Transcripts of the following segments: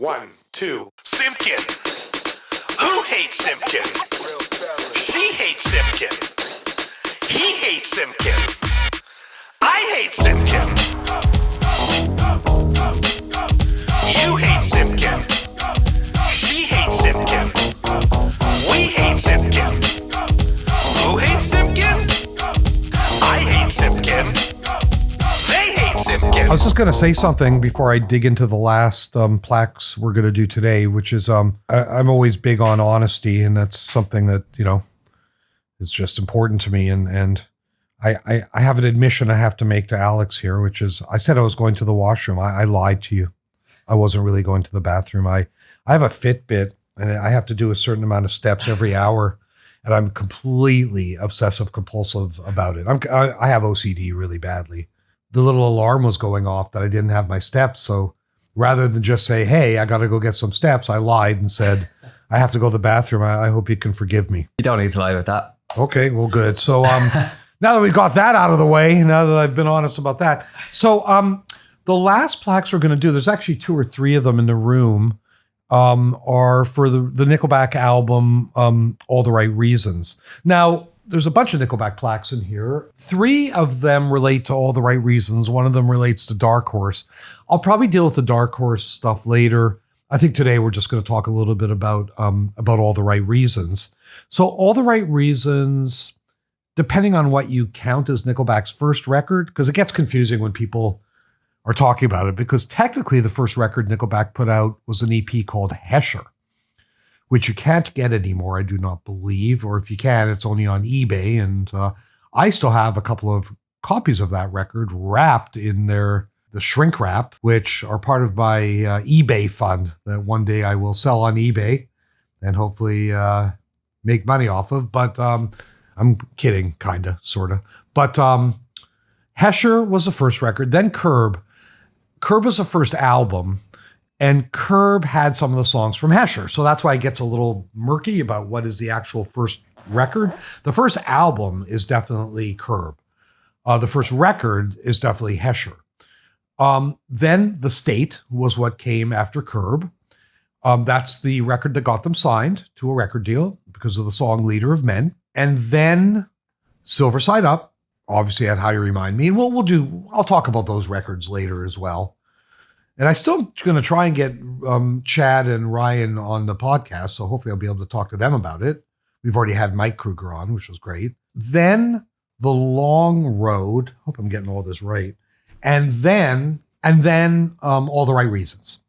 1, 2. Simkin. Who hates Simkin? She hates Simkin. He hates Simkin. I hate Simkin. You hate Simkin. She hates Simkin. We hate Simkin. Who hates Simkin? I hate Simkin. They hate Simkin. I was just going to say something before I dig into the last plaques we're going to do today, which is I'm always big on honesty, and that's something that, is just important to me. And I have an admission I have to make to Alex here, which is I said I was going to the washroom. I lied to you. I wasn't really going to the bathroom. I have a Fitbit, and I have to do a certain amount of steps every hour, and I'm completely obsessive compulsive about it. I have OCD really badly. The little alarm was going off that I didn't have my steps. So rather than just say, hey, I got to go get some steps, I lied and said, I have to go to the bathroom. I hope you can forgive me. You don't need to lie with that. Okay, well, good. So now that we got that out of the way, now that I've been honest about that. So the last plaques we're going to do, there's actually 2 or 3 of them in the room, are for the Nickelback album, All the Right Reasons. Now, there's a bunch of Nickelback plaques in here. 3 of them relate to All the Right Reasons. One of them relates to Dark Horse. I'll probably deal with the Dark Horse stuff later. I think today we're just going to talk a little bit about All the Right Reasons. So All the Right Reasons, depending on what you count as Nickelback's first record, because it gets confusing when people are talking about it, because technically the first record Nickelback put out was an EP called Hesher, which you can't get anymore, I do not believe. Or if you can, it's only on eBay. And I still have a couple of copies of that record wrapped in the shrink wrap, which are part of my eBay fund that one day I will sell on eBay and hopefully make money off of. But I'm kidding, kind of, sort of. But Hesher was the first record, then Curb. Curb was the first album. And Curb had some of the songs from Hesher. So that's why it gets a little murky about what is the actual first record. The first album is definitely Curb. The first record is definitely Hesher. Then The State was what came after Curb. That's the record that got them signed to a record deal because of the song Leader of Men. And then Silver Side Up, obviously had How You Remind Me. And I'll talk about those records later as well. And I'm still going to try and get Chad and Ryan on the podcast, so hopefully I'll be able to talk to them about it. We've already had Mike Kruger on, which was great. Then The Long Road. Hope I'm getting all this right. And then All the Right Reasons.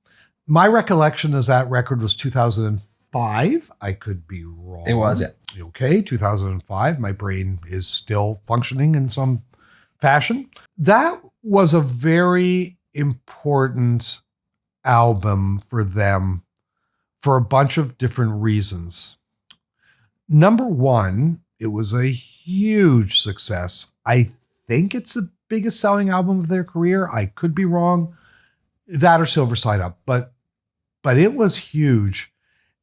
My recollection is that record was 2005. I could be wrong. It was, yeah. Okay, 2005. My brain is still functioning in some fashion. That was a very important album for them for a bunch of different reasons. Number one, it was a huge success. I think it's the biggest selling album of their career. I could be wrong. That or Silver Side Up, but it was huge.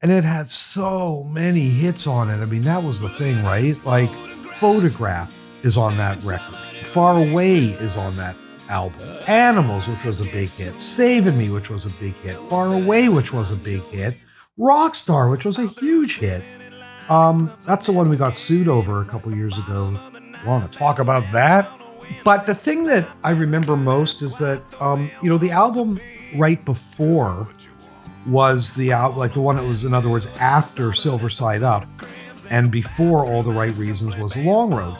And it had so many hits on it. I mean, that was the thing, right? Like Photograph is on that record. Far Away is on that album. Animals, which was a big hit. Saving Me, which was a big hit. Far Away, which was a big hit. Rockstar, which was a huge hit. That's the one we got sued over a couple years ago. I want to talk about that. But the thing that I remember most is that, the album right before was the one that was, in other words, after Silver Side Up and before All the Right Reasons was The Long Road.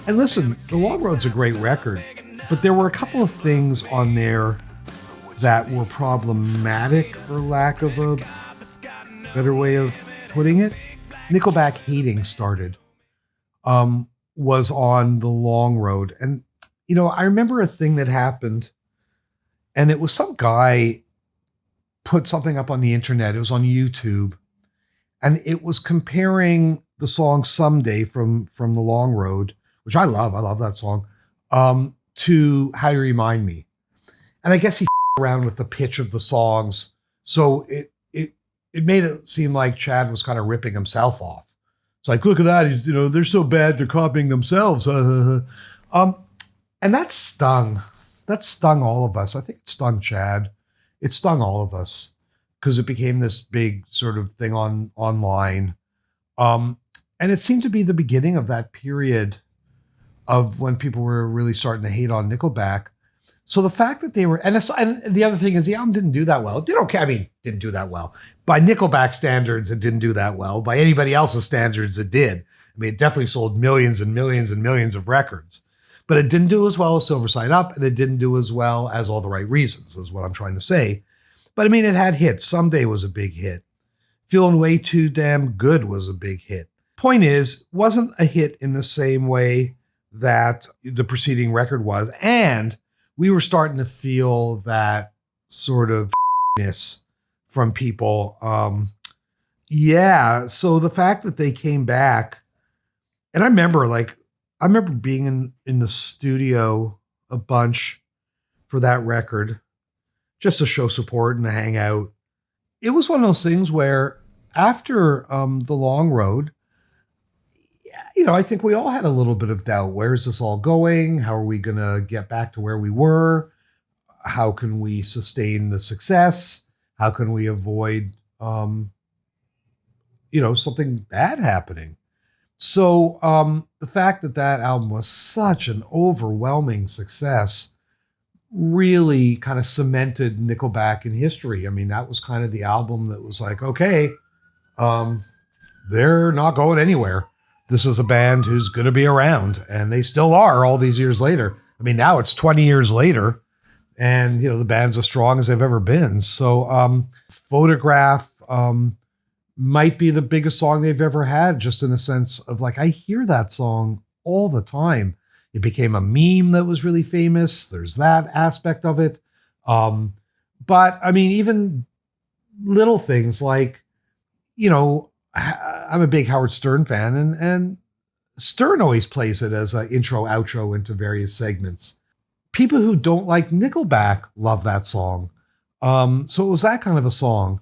And listen, The Long Road's a great record, but there were a couple of things on there that were problematic, for lack of a better way of putting it. Nickelback Hating Started was on The Long Road. And, I remember a thing that happened, and it was some guy put something up on the internet. It was on YouTube, and it was comparing the song Someday from The Long Road, which I love. I love that song, to How You Remind Me. And I guess he around with the pitch of the songs. So it made it seem like Chad was kind of ripping himself off. It's like, look at that. He's, they're so bad, they're copying themselves. And that stung. That stung all of us. I think it stung Chad. It stung all of us because it became this big sort of thing online. And it seemed to be the beginning of that period of when people were really starting to hate on Nickelback. So the fact that they were, and the other thing is the album didn't do that well. It did okay. I mean, didn't do that well. By Nickelback standards, it didn't do that well. By anybody else's standards, it did. I mean, it definitely sold millions and millions and millions of records. But it didn't do as well as Silver Side Up, and it didn't do as well as All the Right Reasons, is what I'm trying to say. But I mean, it had hits. Someday was a big hit. Feeling Way Too Damn Good was a big hit. Point is, wasn't a hit in the same way that the preceding record was. And we were starting to feel that sort of ness from people. So the fact that they came back, and I remember being in the studio a bunch for that record, just to show support and to hang out. It was one of those things where after The Long Road, I think we all had a little bit of doubt. Where is this all going? How are we going to get back to where we were? How can we sustain the success? How can we avoid, something bad happening? So the fact that album was such an overwhelming success really kind of cemented Nickelback in history. I mean, that was kind of the album that was like, okay, they're not going anywhere. This is a band who's going to be around, and they still are all these years later. I mean, now it's 20 years later, and, the band's as strong as they've ever been. So Photograph might be the biggest song they've ever had, just in the sense of I hear that song all the time. It became a meme that was really famous. There's that aspect of it. But I mean, even little things like, I'm a big Howard Stern fan, and Stern always plays it as an intro, outro into various segments. People who don't like Nickelback love that song. So it was that kind of a song.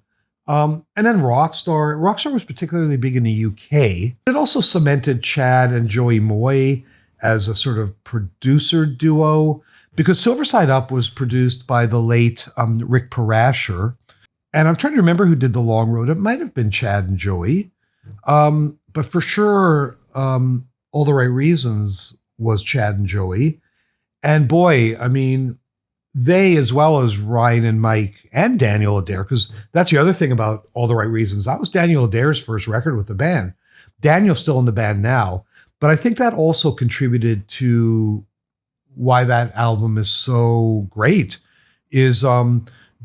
And then Rockstar was particularly big in the UK. It also cemented Chad and Joey Moy as a sort of producer duo, because Silver Side Up was produced by the late Rick Parasher. And I'm trying to remember who did The Long Road. It might have been Chad and Joey. But for sure, All the Right Reasons was Chad and Joey. And boy, I mean, they, as well as Ryan and Mike and Daniel Adair, because that's the other thing about All the Right Reasons. That was Daniel Adair's first record with the band. Daniel's still in the band now, but I think that also contributed to why that album is so great, is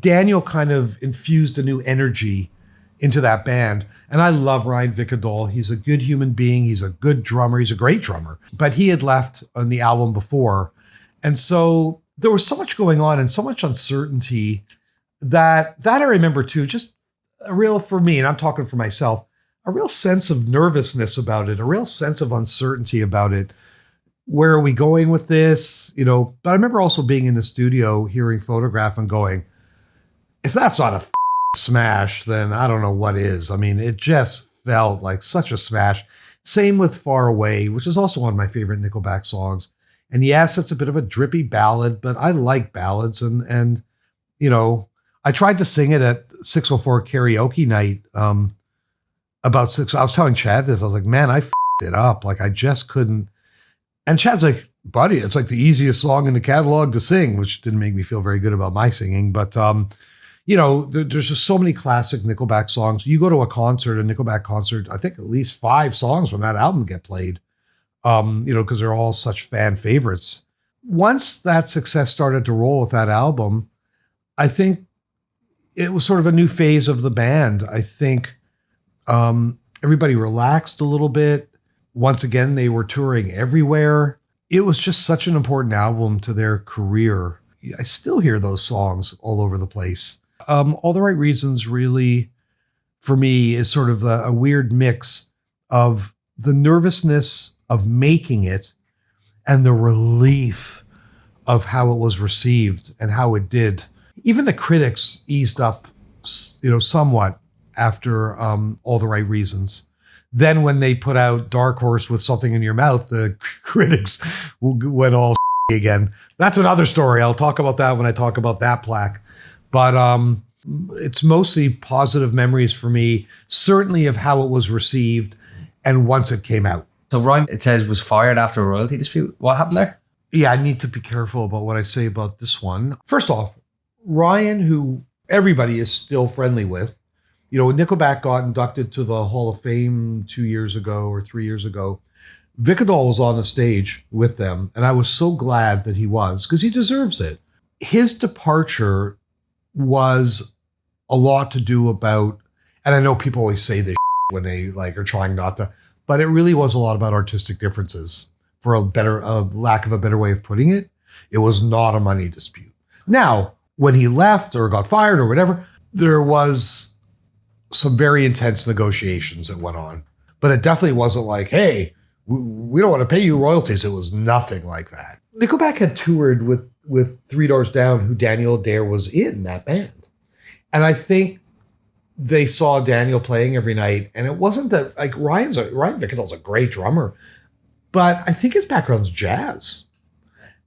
Daniel kind of infused a new energy into that band. And I love Ryan Vikedal. He's a good human being. He's a good drummer. He's a great drummer. But he had left on the album before. And so there was so much going on and so much uncertainty that I remember too, just a real, for me, and I'm talking for myself, a real sense of nervousness about it, a real sense of uncertainty about it. Where are we going with this? But I remember also being in the studio, hearing Photograph and going, if that's not a smash, then I don't know what is. I mean, it just felt like such a smash. Same with Far Away, which is also one of my favorite Nickelback songs. And yes, it's a bit of a drippy ballad, but I like ballads. And I tried to sing it at 604 karaoke night about 6. I was telling Chad this. I was like, man, I f***ed it up. I just couldn't. And Chad's like, buddy, it's the easiest song in the catalog to sing, which didn't make me feel very good about my singing. But, there's just so many classic Nickelback songs. You go to a Nickelback concert, I think at least 5 songs from that album get played, because they're all such fan favorites. Once that success started to roll with that album, I think it was sort of a new phase of the band. I think everybody relaxed a little bit. Once again, they were touring everywhere. It was just such an important album to their career. I still hear those songs all over the place. All the Right Reasons really, for me, is sort of a weird mix of the nervousness of making it and the relief of how it was received and how it did. Even the critics eased up, somewhat after All the Right Reasons. Then when they put out Dark Horse with Something in Your Mouth, the critics went all again. That's another story. I'll talk about that when I talk about that plaque. But It's mostly positive memories for me, certainly of how it was received and once it came out. So Ryan, it says, was fired after a royalty dispute. What happened there? Yeah, I need to be careful about what I say about this one. First off, Ryan, who everybody is still friendly with, when Nickelback got inducted to the Hall of Fame 2 years ago or 3 years ago, Vikedal was on the stage with them, and I was so glad that he was, because he deserves it. His departure was a lot to do about, and I know people always say this when they are trying not to, but it really was a lot about artistic differences. For a lack of a better way of putting it, it was not a money dispute. Now, when he left or got fired or whatever, there was some very intense negotiations that went on, but it definitely wasn't like, hey, we don't want to pay you royalties. It was nothing like that. Nickelback had toured with Three Doors Down, who Daniel Adair was in that band. And I think they saw Daniel playing every night. And it wasn't that, Ryan Vikedal's a great drummer, but I think his background's jazz.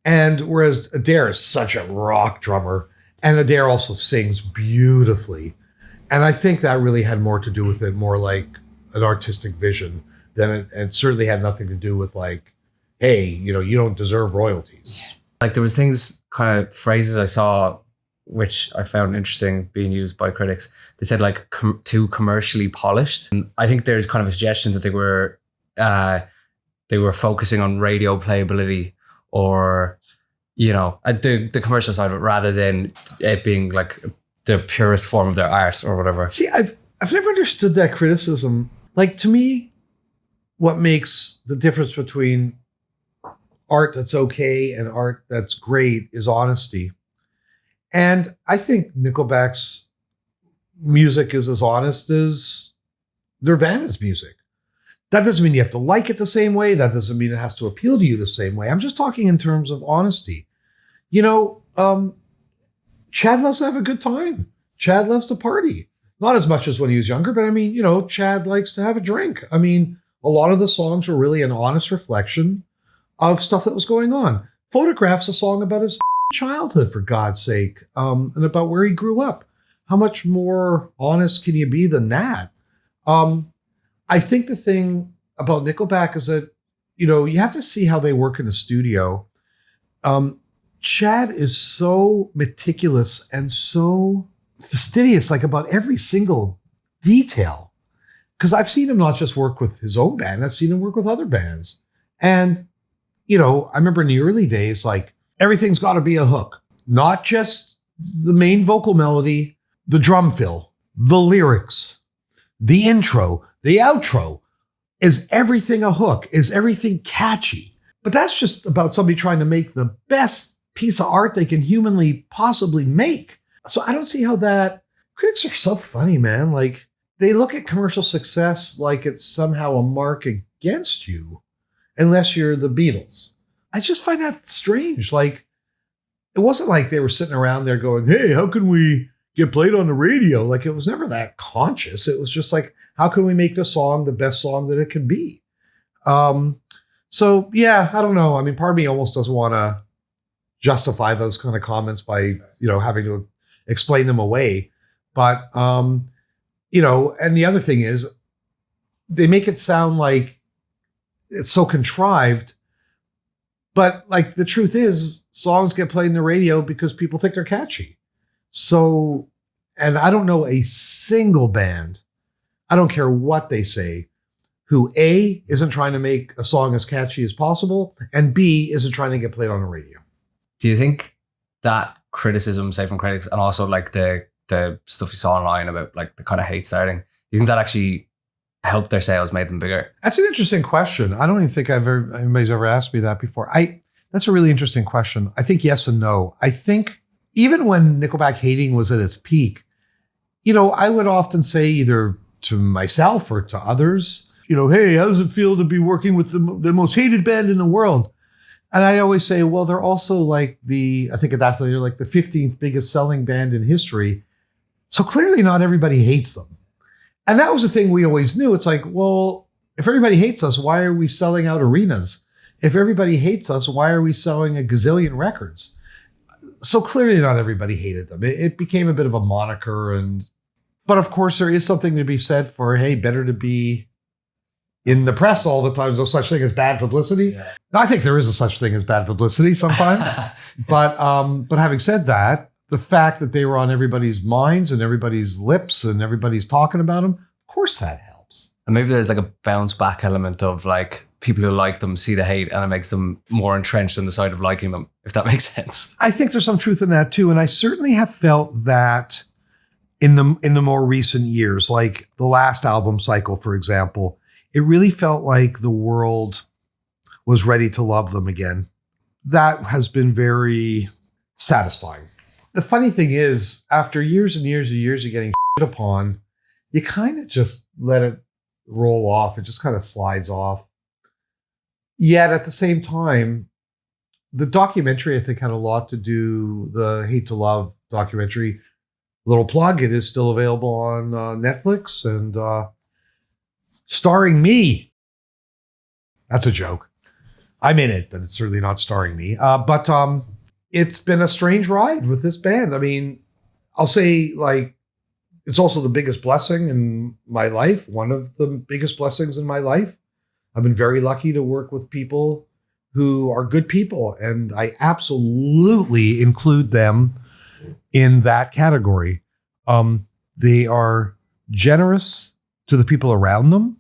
And whereas Adair is such a rock drummer, and Adair also sings beautifully. And I think that really had more to do with it, more like an artistic vision than it certainly had nothing to do with hey, you don't deserve royalties. There was things, kind of phrases I saw, which I found interesting being used by critics. They said too commercially polished. And I think there's kind of a suggestion that they were focusing on radio playability or, the commercial side of it rather than it being the purest form of their art or whatever. See, I've never understood that criticism. To me, what makes the difference between art that's okay and art that's great is honesty. And I think Nickelback's music is as honest as Nirvana's music. That doesn't mean you have to like it the same way. That doesn't mean it has to appeal to you the same way. I'm just talking in terms of honesty. Chad loves to have a good time. Chad loves to party. Not as much as when he was younger, but Chad likes to have a drink. A lot of the songs were really an honest reflection of stuff that was going on. Photograph's a song about his childhood, for God's sake, and about where he grew up. How much more honest can you be than that? I think the thing about Nickelback is that, you have to see how they work in the studio. Chad is so meticulous and so fastidious, about every single detail. Because I've seen him not just work with his own band, I've seen him work with other bands. And, I remember in the early days, everything's got to be a hook. Not just the main vocal melody, the drum fill, the lyrics, the intro, the outro. Is everything a hook? Is everything catchy? But that's just about somebody trying to make the best piece of art they can humanly possibly make. So I don't see how that... Critics are so funny, man. They look at commercial success like it's somehow a mark against you, unless you're the Beatles. I just find that strange. It wasn't like they were sitting around there going, hey, how can we get played on the radio? It was never that conscious. It was just how can we make this song the best song that it can be? So, yeah, I don't know. Part of me almost doesn't want to justify those kind of comments by, having to explain them away. But, and the other thing is they make it sound like it's so contrived. But the truth is songs get played in the radio because people think they're catchy. So, and I don't know a single band, I don't care what they say, who A, isn't trying to make a song as catchy as possible, and B, isn't trying to get played on the radio. Do you think that criticism, say from critics, and also the stuff you saw online about the kind of hate starting, do you think that actually helped their sales, made them bigger? That's an interesting question. I don't even think anybody's ever asked me that before. That's a really interesting question. I think yes and no. I think even when Nickelback hating was at its peak, I would often say either to myself or to others, hey, how does it feel to be working with the most hated band in the world? And I always say, well, they're also I think at that time, they're the 15th biggest selling band in history. So clearly not everybody hates them. And that was the thing we always knew. It's well, if everybody hates us, why are we selling out arenas? If everybody hates us, why are we selling a gazillion records? So clearly not everybody hated them. It became a bit of a moniker. But of course, there is something to be said for, hey, better to be in the press all the time. There's no such thing as bad publicity. Yeah. I think there is a such thing as bad publicity sometimes. But having said that, the fact that they were on everybody's minds and everybody's lips and everybody's talking about them, of course that helps. And maybe there's like a bounce back element of like people who like them see the hate and it makes them more entrenched in the side of liking them, if that makes sense. I think there's some truth in that too. And I certainly have felt that in the more recent years, like the last album cycle, for example, it really felt like the world was ready to love them again. That has been very satisfying. The funny thing is, after years and years and years of getting shit upon, you kind of just let it roll off. It just kind of slides off. Yet at the same time, the documentary, I think, had a lot to do, the Hate to Love documentary. Little plug, it is still available on Netflix and starring me. That's a joke. I'm in it, but it's certainly not starring me. But it's been a strange ride with this band. I mean, I'll say, like, it's also the biggest blessing in my life, one of the biggest blessings in my life. I've been very lucky to work with people who are good people, and I absolutely include them in that category. They are generous to the people around them,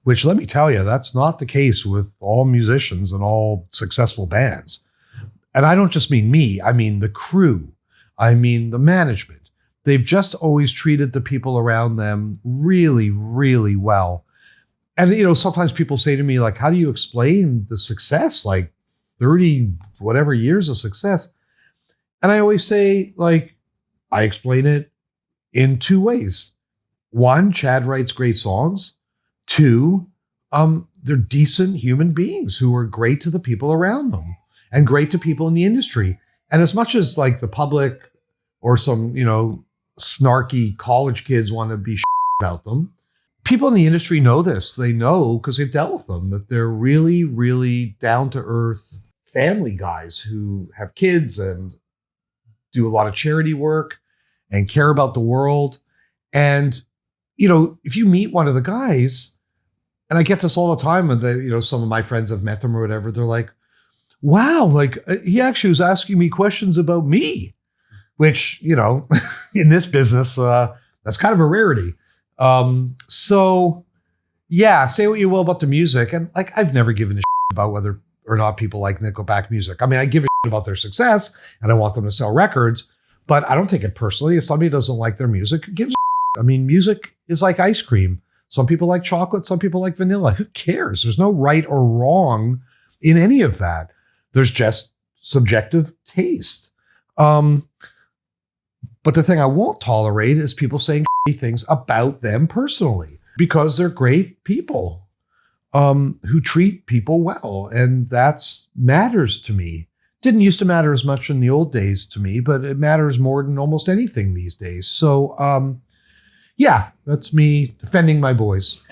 which, let me tell you, that's not the case with all musicians and all successful bands. And I don't just mean me, I mean the crew, I mean the management. They've just always treated the people around them really, really well. And, you know, sometimes people say to me, like, how do you explain the success? Like 30 whatever years of success. And I always say, like, I explain it in two ways. One, Chad writes great songs. Two, they're decent human beings who are great to the people around them and great to people in the industry. And as much as like the public or some, you know, snarky college kids want to be about them, people in the industry know this. They know because they've dealt with them, that they're really, really down to earth family guys who have kids and do a lot of charity work and care about the world. And, you know, if you meet one of the guys, and I get this all the time, and you know, some of my friends have met them or whatever, they're like, wow, like he actually was asking me questions about me, which, you know, in this business, that's kind of a rarity. So yeah, say what you will about the music. And like, I've never given a shit about whether or not people like Nickelback music. I mean, I give a shit about their success and I want them to sell records, but I don't take it personally. If somebody doesn't like their music, who gives a shit? I mean, music is like ice cream. Some people like chocolate, some people like vanilla. Who cares? There's no right or wrong in any of that. There's just subjective taste. But the thing I won't tolerate is people saying shitty things about them personally, because they're great people who treat people well. And that matters to me. Didn't used to matter as much in the old days to me, but it matters more than almost anything these days. So, yeah, that's me defending my boys.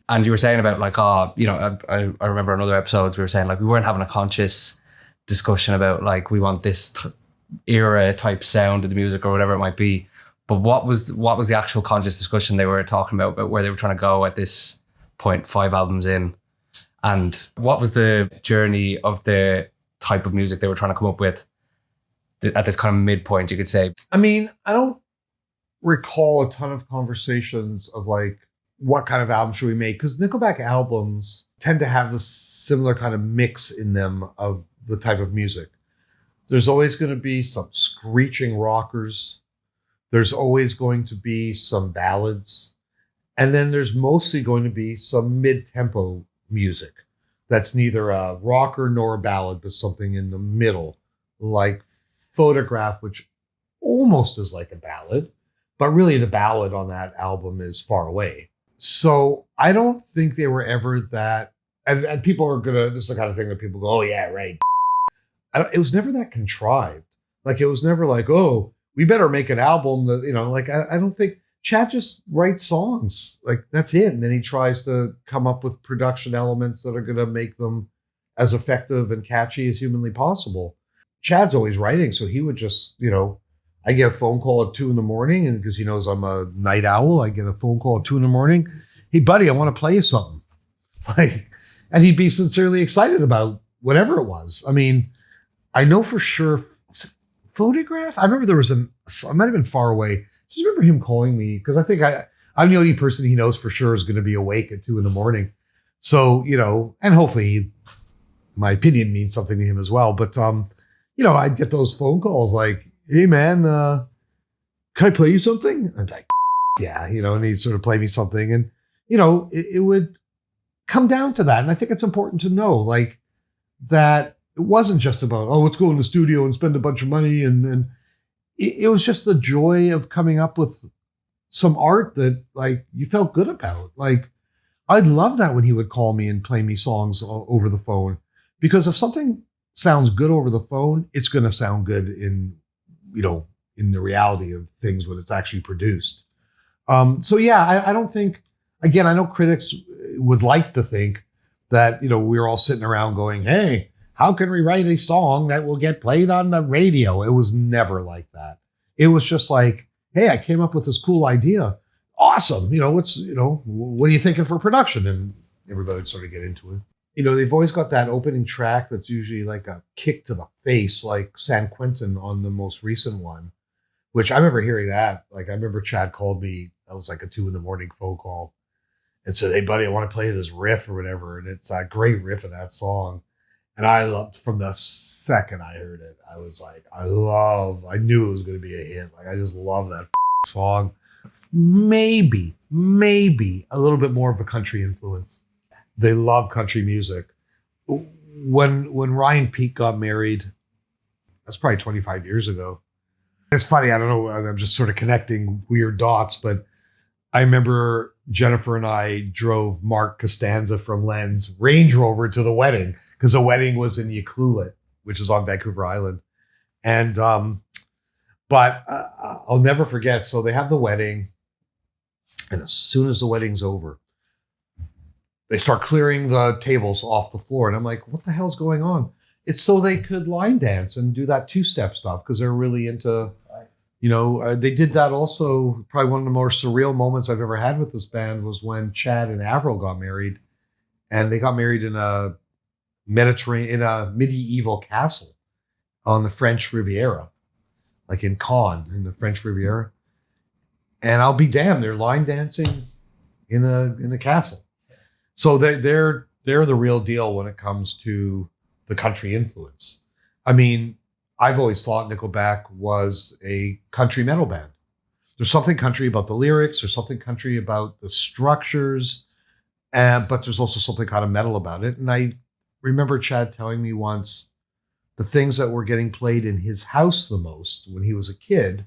And you were saying about like, you know, I remember in other episodes we were saying like we weren't having a conscious discussion about like we want this era type sound of the music or whatever it might be. But what was the actual conscious discussion they were talking about where they were trying to go at this point, 5 albums in? And what was the journey of the type of music they were trying to come up with at this kind of midpoint, you could say? I mean, I don't recall a ton of conversations of like, what kind of album should we make? Because Nickelback albums tend to have this similar kind of mix in them of the type of music. There's always going to be some screeching rockers. There's always going to be some ballads. And then there's mostly going to be some mid-tempo music that's neither a rocker nor a ballad, but something in the middle, like Photograph, which almost is like a ballad, but really the ballad on that album is Far Away. So I don't think they were ever that, and people are gonna, this is the kind of thing that people go, oh yeah, right. It was never that contrived. Like it was never like, oh, we better make an album that, you know, like I don't think, Chad just writes songs, like that's it. And then he tries to come up with production elements that are gonna make them as effective and catchy as humanly possible. Chad's always writing, so he would just, I get a phone call at 2 a.m, and because he knows I'm a night owl, I get a phone call at 2 a.m. Hey, buddy, I want to play you something. And he'd be sincerely excited about whatever it was. I mean, I know for sure. Photograph. I remember I might have been Far Away. Just remember him calling me because I think I'm the only person he knows for sure is going to be awake at 2 a.m. So, and hopefully my opinion means something to him as well. But, I'd get those phone calls like, hey man, can I play you something? I'd be like, yeah, and he'd sort of play me something. And, it would come down to that. And I think it's important to know like that it wasn't just about, let's go in the studio and spend a bunch of money. And it was just the joy of coming up with some art that like you felt good about. Like I'd love that when he would call me and play me songs over the phone, because if something sounds good over the phone, it's going to sound good in the reality of things when it's actually produced. So yeah, I don't think, again, I know critics would like to think that, we're all sitting around going, hey, how can we write a song that will get played on the radio? It was never like that. It was just like, hey, I came up with this cool idea. Awesome. What are you thinking for production? And everybody would sort of get into it. They've always got that opening track that's usually like a kick to the face, like San Quentin on the most recent one, which I remember hearing that. Like I remember Chad called me. That was like a 2 a.m. phone call and said, hey buddy, I want to play this riff or whatever. And it's a great riff of that song. And I loved from the second I heard it. I was like, I knew it was going to be a hit. Like, I just love that song. Maybe a little bit more of a country influence. They love country music. When Ryan Peake got married, that's probably 25 years ago. It's funny. I don't know. I'm just sort of connecting weird dots, but I remember Jennifer and I drove Mark Costanza from Lens Range Rover to the wedding because the wedding was in Ucluelet, which is on Vancouver Island. And, but I'll never forget. So they have the wedding. And as soon as the wedding's over, they start clearing the tables off the floor. And I'm like, what the hell's going on? It's so they could line dance and do that two-step stuff because they're really into, they did that also. Probably one of the more surreal moments I've ever had with this band was when Chad and Avril got married, and they got married in a medieval castle on the French Riviera, like in Cannes, in the French Riviera. And I'll be damned, they're line dancing in a castle. So they're the real deal when it comes to the country influence. I mean, I've always thought Nickelback was a country metal band. There's something country about the lyrics. There's something country about the structures, but there's also something kind of metal about it. And I remember Chad telling me once the things that were getting played in his house the most when he was a kid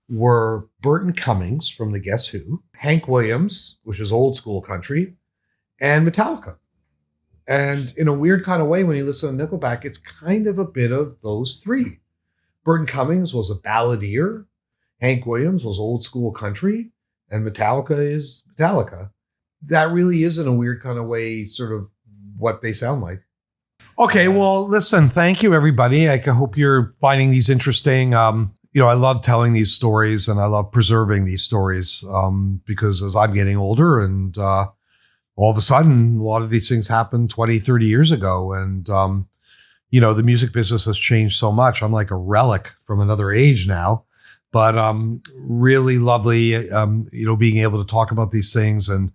were Burton Cummings from the Guess Who, Hank Williams, which is old school country, and Metallica. And in a weird kind of way, when you listen to Nickelback, it's kind of a bit of those three. Burton Cummings was a balladeer. Hank Williams was old school country. And Metallica is Metallica. That really is, in a weird kind of way, sort of what they sound like. Okay, well, listen, thank you, everybody. I hope you're finding these interesting. I love telling these stories and I love preserving these stories because as I'm getting older and all of a sudden, a lot of these things happened 20, 30 years ago. And, the music business has changed so much. I'm like a relic from another age now, but really lovely, being able to talk about these things. And,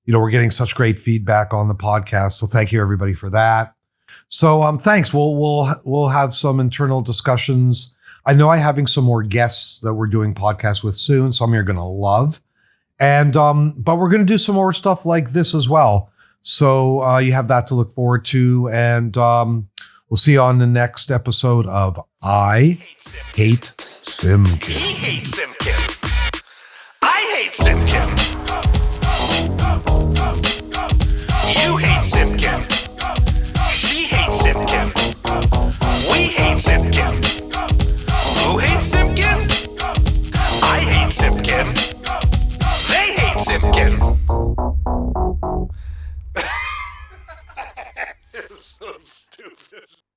we're getting such great feedback on the podcast. So thank you, everybody, for that. So thanks. We'll have some internal discussions. I know I'm having some more guests that we're doing podcasts with soon. Some you're going to love. And, but we're going to do some more stuff like this as well. So you have that to look forward to. And we'll see you on the next episode of I Hate Simkin. He hates Simkin. I hate Simkin.